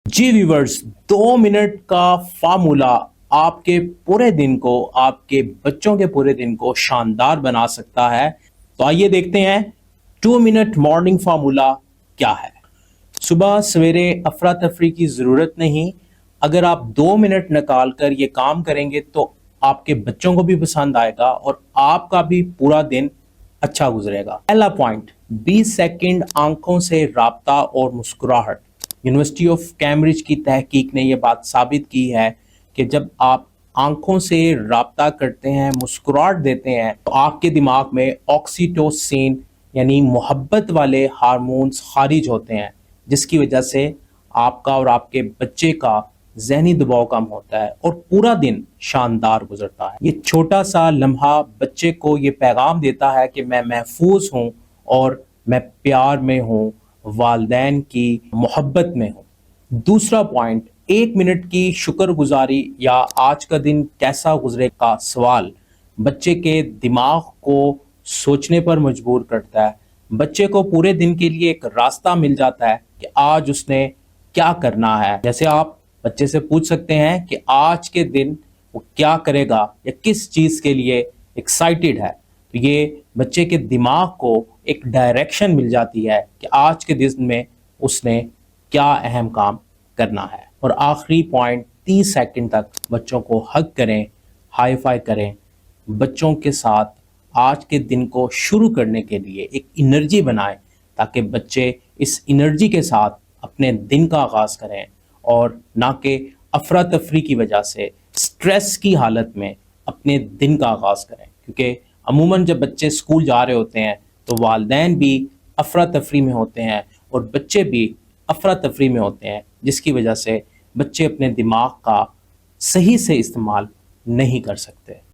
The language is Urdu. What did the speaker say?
جی ویورز، 2 منٹ کا فارمولا آپ کے پورے دن کو، آپ کے بچوں کے پورے دن کو شاندار بنا سکتا ہے۔ تو آئیے دیکھتے ہیں 2 منٹ مارننگ فارمولا کیا ہے۔ صبح سویرے افراتفری کی ضرورت نہیں۔ اگر آپ 2 منٹ نکال کر یہ کام کریں گے تو آپ کے بچوں کو بھی پسند آئے گا اور آپ کا بھی پورا دن اچھا گزرے گا۔ پہلا پوائنٹ، 20 سیکنڈ آنکھوں سے رابطہ اور مسکراہٹ۔ یونیورسٹی آف کیمبرج کی تحقیق نے یہ بات ثابت کی ہے کہ جب آپ آنکھوں سے رابطہ کرتے ہیں، مسکراہٹ دیتے ہیں، تو آپ کے دماغ میں آکسیٹوسین یعنی محبت والے ہارمونز خارج ہوتے ہیں، جس کی وجہ سے آپ کا اور آپ کے بچے کا ذہنی دباؤ کم ہوتا ہے اور پورا دن شاندار گزرتا ہے۔ یہ چھوٹا سا لمحہ بچے کو یہ پیغام دیتا ہے کہ میں محفوظ ہوں اور میں پیار میں ہوں، والدین کی محبت میں ہوں۔ دوسرا پوائنٹ، 1 منٹ کی شکر گزاری یا آج کا دن کیسا گزرے کا سوال بچے کے دماغ کو سوچنے پر مجبور کرتا ہے۔ بچے کو پورے دن کے لیے ایک راستہ مل جاتا ہے کہ آج اس نے کیا کرنا ہے۔ جیسے آپ بچے سے پوچھ سکتے ہیں کہ آج کے دن وہ کیا کرے گا یا کس چیز کے لیے ایکسائٹیڈ ہے، تو یہ بچے کے دماغ کو ایک ڈائریکشن مل جاتی ہے کہ آج کے دن میں اس نے کیا اہم کام کرنا ہے۔ اور آخری پوائنٹ، 30 سیکنڈ تک بچوں کو ہگ کریں، ہائی فائی کریں۔ بچوں کے ساتھ آج کے دن کو شروع کرنے کے لیے ایک انرجی بنائیں تاکہ بچے اس انرجی کے ساتھ اپنے دن کا آغاز کریں اور نہ کہ افراتفری کی وجہ سے سٹریس کی حالت میں اپنے دن کا آغاز کریں، کیونکہ عموماً جب بچے اسکول جا رہے ہوتے ہیں تو والدین بھی افراتفری میں ہوتے ہیں اور بچے بھی افراتفری میں ہوتے ہیں، جس کی وجہ سے بچے اپنے دماغ کا صحیح سے استعمال نہیں کر سکتے۔